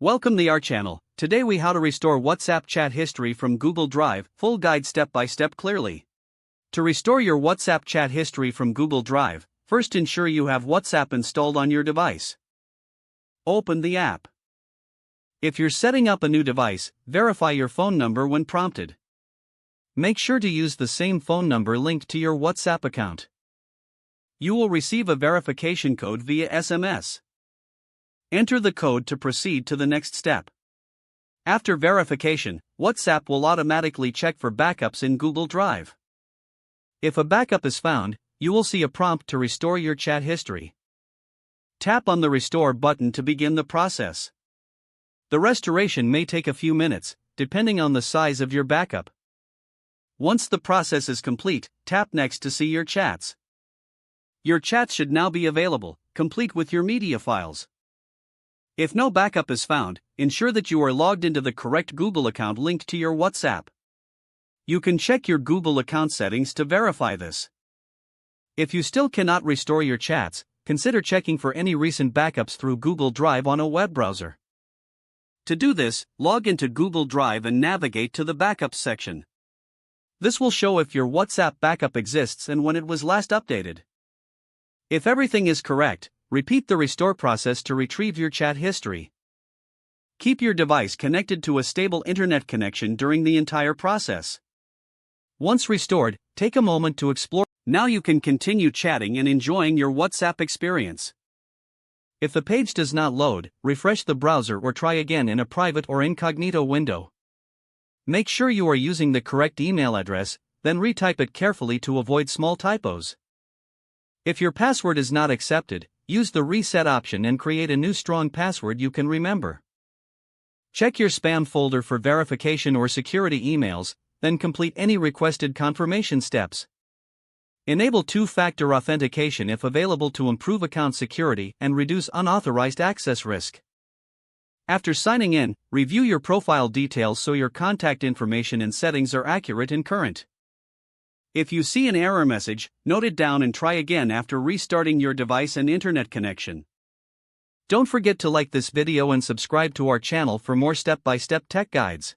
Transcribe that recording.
Welcome to our channel. Today we how to restore WhatsApp chat history from Google Drive, full guide step by step clearly. To restore your WhatsApp chat history from Google Drive, first ensure you have WhatsApp installed on your device. Open the app. If you're setting up a new device, verify your phone number when prompted. Make sure to use the same phone number linked to your WhatsApp account. You will receive a verification code via SMS. Enter the code to proceed to the next step. After verification, WhatsApp will automatically check for backups in Google Drive. If a backup is found, you will see a prompt to restore your chat history. Tap on the Restore button to begin the process. The restoration may take a few minutes, depending on the size of your backup. Once the process is complete, tap Next to see your chats. Your chats should now be available, complete with your media files. If no backup is found, ensure that you are logged into the correct Google account linked to your WhatsApp. You can check your Google account settings to verify this. If you still cannot restore your chats, consider checking for any recent backups through Google Drive on a web browser. To do this, log into Google Drive and navigate to the Backups section. This will show if your WhatsApp backup exists and when it was last updated. If everything is correct, repeat the restore process to retrieve your chat history. Keep your device connected to a stable internet connection during the entire process. Once restored, take a moment to explore. Now you can continue chatting and enjoying your WhatsApp experience. If the page does not load, refresh the browser or try again in a private or incognito window. Make sure you are using the correct email address, then retype it carefully to avoid small typos. If your password is not accepted, use the reset option and create a new strong password you can remember. Check your spam folder for verification or security emails, then complete any requested confirmation steps. Enable two-factor authentication if available to improve account security and reduce unauthorized access risk. After signing in, review your profile details so your contact information and settings are accurate and current. If you see an error message, note it down and try again after restarting your device and internet connection. Don't forget to like this video and subscribe to our channel for more step-by-step tech guides.